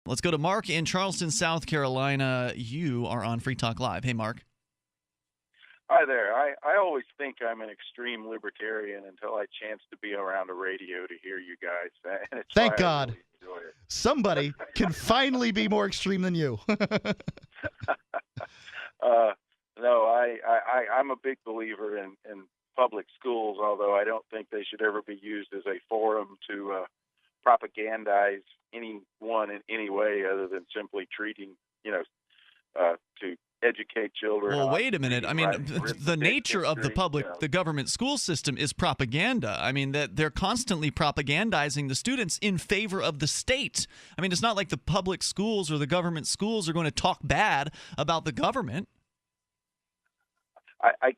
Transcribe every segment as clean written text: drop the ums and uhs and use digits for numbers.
Let's go to Mark in Charleston, South Carolina. You are on Free Talk Live. Hey, Mark. Hi there. I always think I'm an extreme libertarian until I chance to be around a radio to hear you guys. And it's Thank why God. I really enjoy it. Somebody can finally be more extreme than you. No, I'm a big believer in public schools, although I don't think they should ever be used as a forum to propagandize anyone in any way other than simply treating, to educate children. Well, wait a minute. I mean, the nature of the government school system is propaganda. I mean, that they're constantly propagandizing the students in favor of the state. I mean, it's not like the public schools or the government schools are going to talk bad about the government. I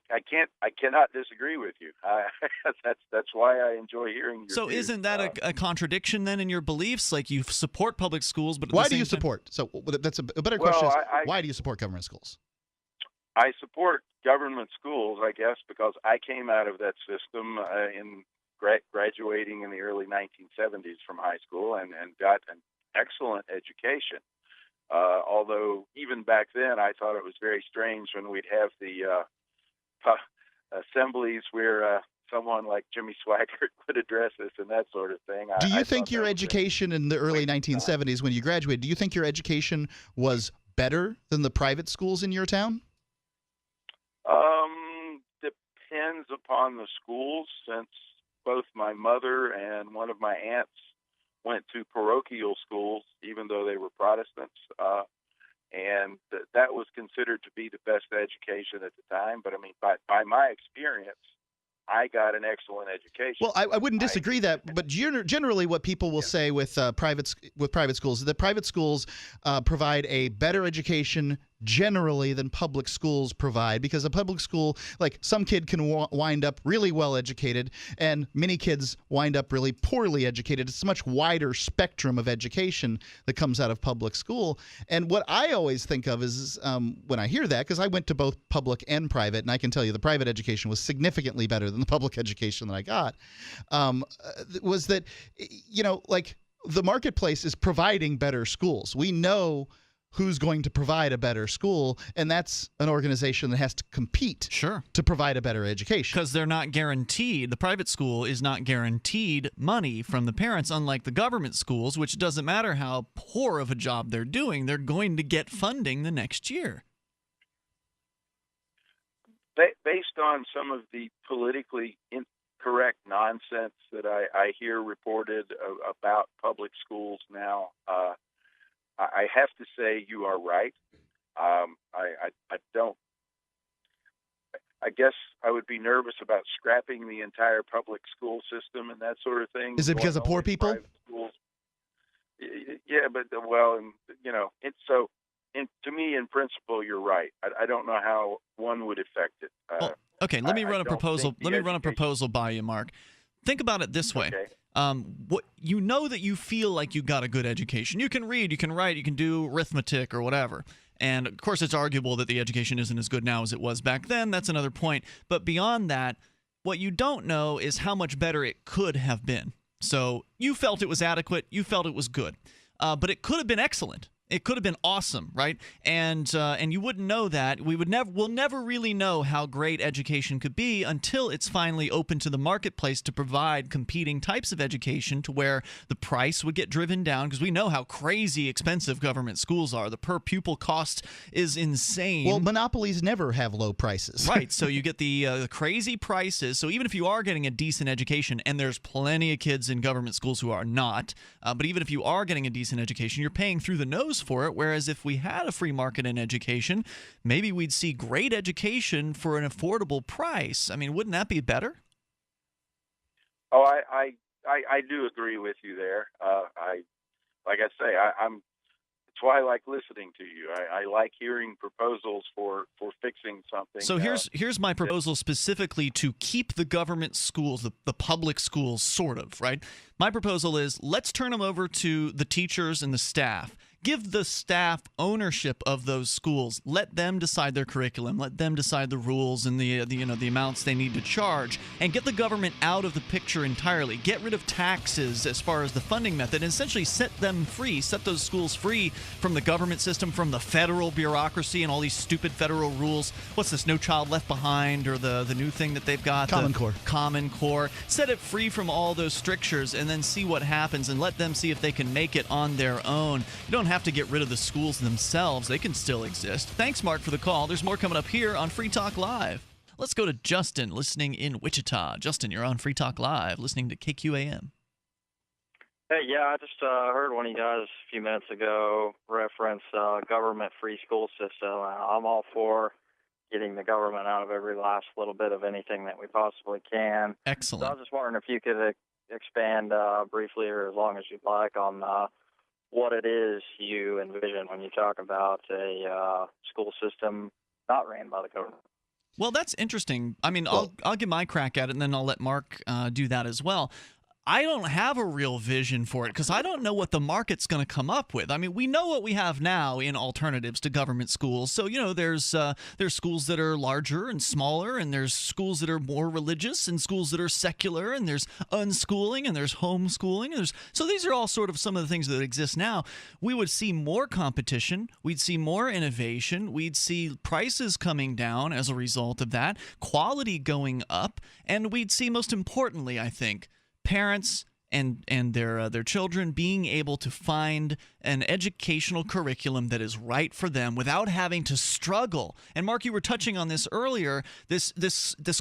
cannot disagree with you. That's why I enjoy hearing your So views. Isn't that a contradiction then in your beliefs? Like you support public schools, but at Why the do you same time- support? So that's a better question. Why do you support government schools? I support government schools, I guess, because I came out of that system in graduating in the early 1970s from high school and got an excellent education. Although even back then I thought it was very strange when we'd have the assemblies where someone like Jimmy Swaggart would address us and that sort of thing. Do you think your education in the early 1970s when you graduated, do you think your education was better than the private schools in your town? Depends upon the schools, since both my mother and one of my aunts went to parochial schools, even though they were Protestants. And that was considered to be the best education at the time. But I mean, by my experience, I got an excellent education. Well, I wouldn't disagree but generally what people will say with private schools is that private schools provide a better education generally than public schools provide, because a public school, like some kid can wind up really well educated and many kids wind up really poorly educated. It's a much wider spectrum of education that comes out of public school. And what I always think of is when I hear that, because I went to both public and private, and I can tell you the private education was significantly better than the public education that I got, was that, like the marketplace is providing better schools. We know who's going to provide a better school, and that's an organization that has to compete to provide a better education. Because they're not guaranteed. The private school is not guaranteed money from the parents, unlike the government schools, which doesn't matter how poor of a job they're doing, they're going to get funding the next year. Based on some of the politically incorrect nonsense that I hear reported about public schools now, I have to say you are right. I don't. I guess I would be nervous about scrapping the entire public school system and that sort of thing. Is it because of poor people? Yeah, but to me, in principle, you're right. I don't know how one would affect it. Okay, let me run a proposal. Let me run a proposal by you, Mark. Think about it this way. Okay. What you know that you feel like you got a good education. You can read, you can write, you can do arithmetic or whatever. And of course, it's arguable that the education isn't as good now as it was back then. That's another point. But beyond that, what you don't know is how much better it could have been. So you felt it was adequate. You felt it was good. But it could have been excellent. It could have been awesome, right? And you wouldn't know that. We'll never really know how great education could be until it's finally open to the marketplace to provide competing types of education to where the price would get driven down, because we know how crazy expensive government schools are. The per pupil cost is insane. Well, monopolies never have low prices. Right. So you get the crazy prices. So even if you are getting a decent education, and there's plenty of kids in government schools who are not, but even if you are getting a decent education, you're paying through the nose for it. Whereas if we had a free market in education, maybe we'd see great education for an affordable price. I mean, wouldn't that be better? Oh, I do agree with you there. Like I say, it's why I like listening to you. I like hearing proposals for fixing something. So here's my proposal specifically to keep the government schools, the public schools, sort of, right? My proposal is let's turn them over to the teachers and the staff. Give the staff ownership of those schools. Let them decide their curriculum. Let them decide the rules and the amounts they need to charge, and get the government out of the picture entirely. Get rid of taxes as far as the funding method, and essentially set them free. Set those schools free from the government system, from the federal bureaucracy and all these stupid federal rules. What's this? No Child Left Behind, or the new thing that they've got? Common Core. Common Core. Set it free from all those strictures, and then see what happens, and let them see if they can make it on their own. You don't have to get rid of the schools themselves. They can still exist. Thanks, Mark, for the call. There's more coming up here on Free Talk Live. Let's go to Justin, listening in Wichita. Justin, you're on Free Talk Live, listening to KQAM. Hey, yeah, I just heard one of you guys a few minutes ago reference government-free school system. I'm all for getting the government out of every last little bit of anything that we possibly can. Excellent. So I was just wondering if you could expand briefly, or as long as you'd like, on what it is you envision when you talk about a school system not ran by the government. Well, that's interesting. I mean, I'll give my crack at it, and then I'll let Mark do that as well. I don't have a real vision for it because I don't know what the market's going to come up with. I mean, we know what we have now in alternatives to government schools. So, there's schools that are larger and smaller, and there's schools that are more religious, and schools that are secular, and there's unschooling, and there's homeschooling. So these are all sort of some of the things that exist now. We would see more competition. We'd see more innovation. We'd see prices coming down as a result of that, quality going up, and we'd see, most importantly, I think, parents and their children being able to find an educational curriculum that is right for them without having to struggle. And Mark, you were touching on this earlier, this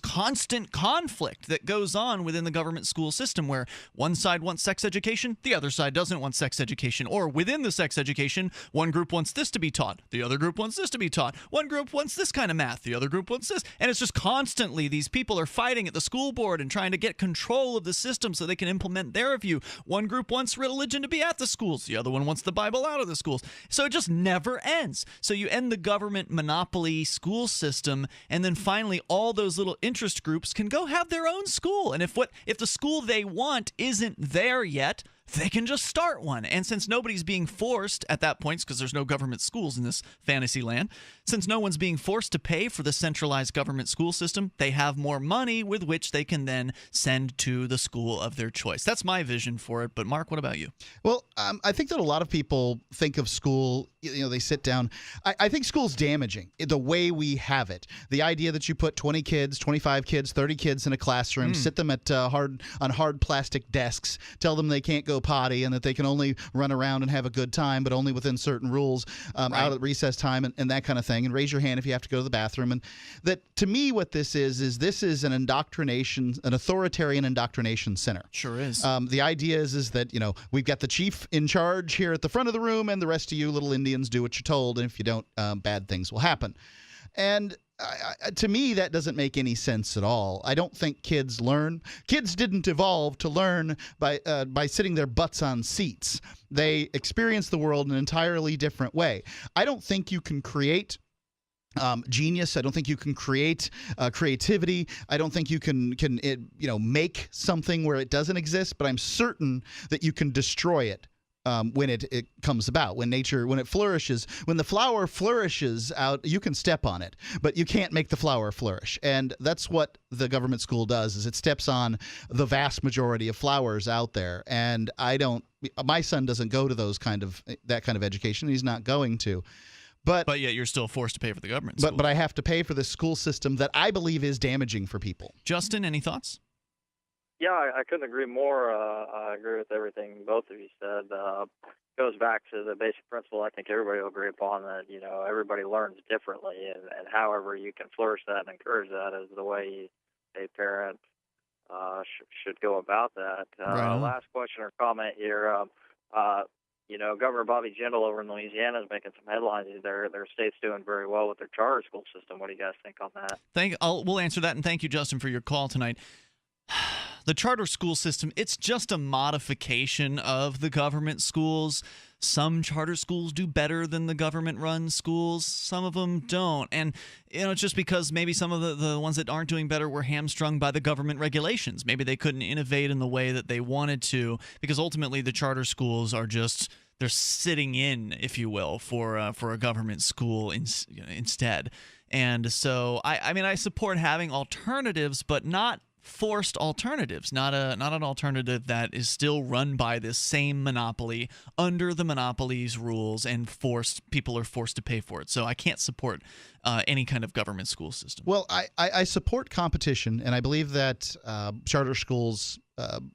constant conflict that goes on within the government school system, where one side wants sex education, the other side doesn't want sex education. Or within the sex education, one group wants this to be taught, the other group wants this to be taught. One group wants this kind of math, the other group wants this. And it's just constantly these people are fighting at the school board and trying to get control of the system so they can implement their view. One group wants religion to be at the schools, the other one wants the Bible out of the schools. So it just never ends. So you end the government monopoly school system, and then finally all those little interest groups can go have their own school. And if the school they want isn't there yet, they can just start one. And since nobody's being forced at that point, because there's no government schools in this fantasy land, since no one's being forced to pay for the centralized government school system, they have more money with which they can then send to the school of their choice. That's my vision for it. But Mark, what about you? Well, I think that a lot of people think of school, they sit down. I think school's damaging the way we have it. The idea that you put 20 kids, 25 kids, 30 kids in a classroom, sit them at hard plastic desks, tell them they can't go potty and that they can only run around and have a good time, but only within certain rules, out at recess time and that kind of thing, and raise your hand if you have to go to the bathroom. And that, to me, what this is an indoctrination, an authoritarian indoctrination center. Sure is. The idea is that, we've got the chief in charge here at the front of the room, and the rest of you little Indians do what you're told, and if you don't, bad things will happen. And to me, that doesn't make any sense at all. I don't think kids learn. Kids didn't evolve to learn by sitting their butts on seats. They experience the world in an entirely different way. I don't think you can create genius. I don't think you can create creativity. I don't think you can make something where it doesn't exist. But I'm certain that you can destroy it. When it comes about, when it flourishes, when the flower flourishes out, you can step on it, but you can't make the flower flourish. And that's what the government school does, is it steps on the vast majority of flowers out there. And my son doesn't go to that kind of education. He's not going to. But yet you're still forced to pay for the government school. But I have to pay for this school system that I believe is damaging for people. Justin, any thoughts? Yeah, I couldn't agree more. I agree with everything both of you said. Goes back to the basic principle I think everybody will agree upon, that, everybody learns differently, and however you can flourish that and encourage that is the way a parent should go about that. Last question or comment here. Governor Bobby Jindal over in Louisiana is making some headlines. Their state's doing very well with their charter school system. What do you guys think on that? We'll answer that, and thank you, Justin, for your call tonight. The charter school system, it's just a modification of the government schools. Some charter schools do better than the government-run schools. Some of them don't. And, it's just because maybe some of the ones that aren't doing better were hamstrung by the government regulations. Maybe they couldn't innovate in the way that they wanted to, because ultimately the charter schools are just sitting in, if you will, for a government school instead. And so I support having alternatives, but not forced alternatives, not an alternative that is still run by this same monopoly under the monopoly's rules, and people are forced to pay for it. So I can't support any kind of government school system. Well, I support competition, and I believe that charter schools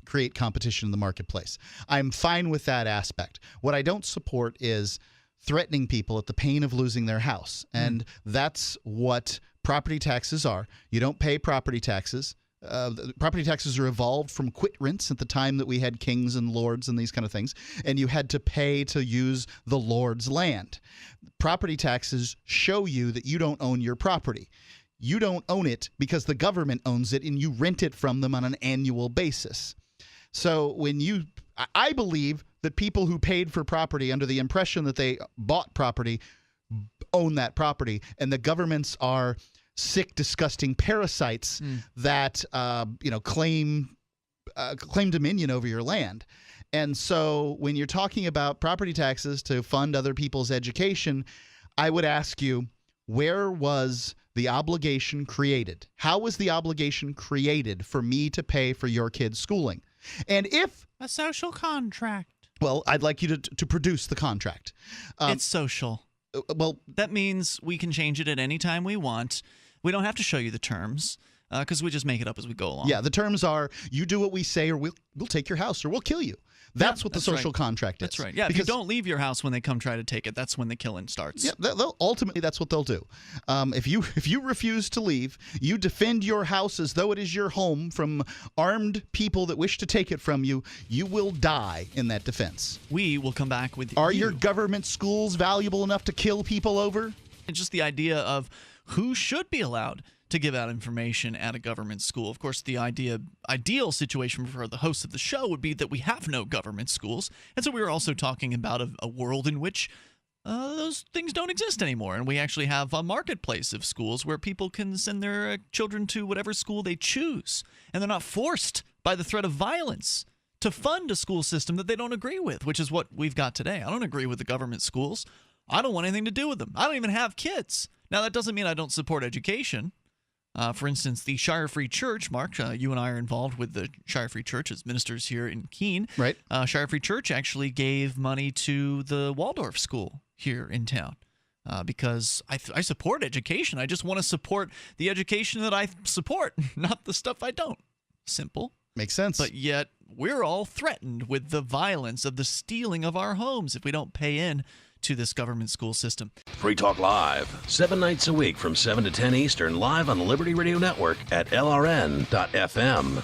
create competition in the marketplace. I'm fine with that aspect. What I don't support is threatening people at the pain of losing their house, and that's what property taxes are. You don't pay property taxes. Property taxes are evolved from quit rents at the time that we had kings and lords and these kind of things, and you had to pay to use the lord's land. Property taxes show you that you don't own your property. You don't own it because the government owns it, and you rent it from them on an annual basis. So I believe that people who paid for property under the impression that they bought property own that property, and the governments are sick, disgusting parasites that claim dominion over your land. And so when you're talking about property taxes to fund other people's education, I would ask you, where was the obligation created? How was the obligation created for me to pay for your kid's schooling? And if a social contract. Well, I'd like you to produce the contract. It's social. Well, that means we can change it at any time we want. We don't have to show you the terms because we just make it up as we go along. Yeah, the terms are, you do what we say, or we'll take your house, or we'll kill you. That's what the social contract is. That's right. Yeah, because if you don't leave your house when they come try to take it, that's when the killing starts. Yeah, ultimately that's what they'll do. If you refuse to leave, you defend your house as though it is your home from armed people that wish to take it from you, you will die in that defense. We will come back with Are your government schools valuable enough to kill people over? It's just the idea of who should be allowed to give out information at a government school. Of course, the ideal situation for the hosts of the show would be that we have no government schools. And so we were also talking about a world in which those things don't exist anymore. And we actually have a marketplace of schools where people can send their children to whatever school they choose. And they're not forced by the threat of violence to fund a school system that they don't agree with, which is what we've got today. I don't agree with the government schools. I don't want anything to do with them. I don't even have kids. Now, that doesn't mean I don't support education. For instance, the Shire Free Church, Mark, you and I are involved with the Shire Free Church as ministers here in Keene. Right. Shire Free Church actually gave money to the Waldorf school here in town because I support education. I just want to support the education that I support, not the stuff I don't. Simple. Makes sense. But yet we're all threatened with the violence of the stealing of our homes if we don't pay in to this government school system. Free Talk Live, 7 nights a week from 7 to 10 Eastern, live on the Liberty Radio Network at LRN.FM.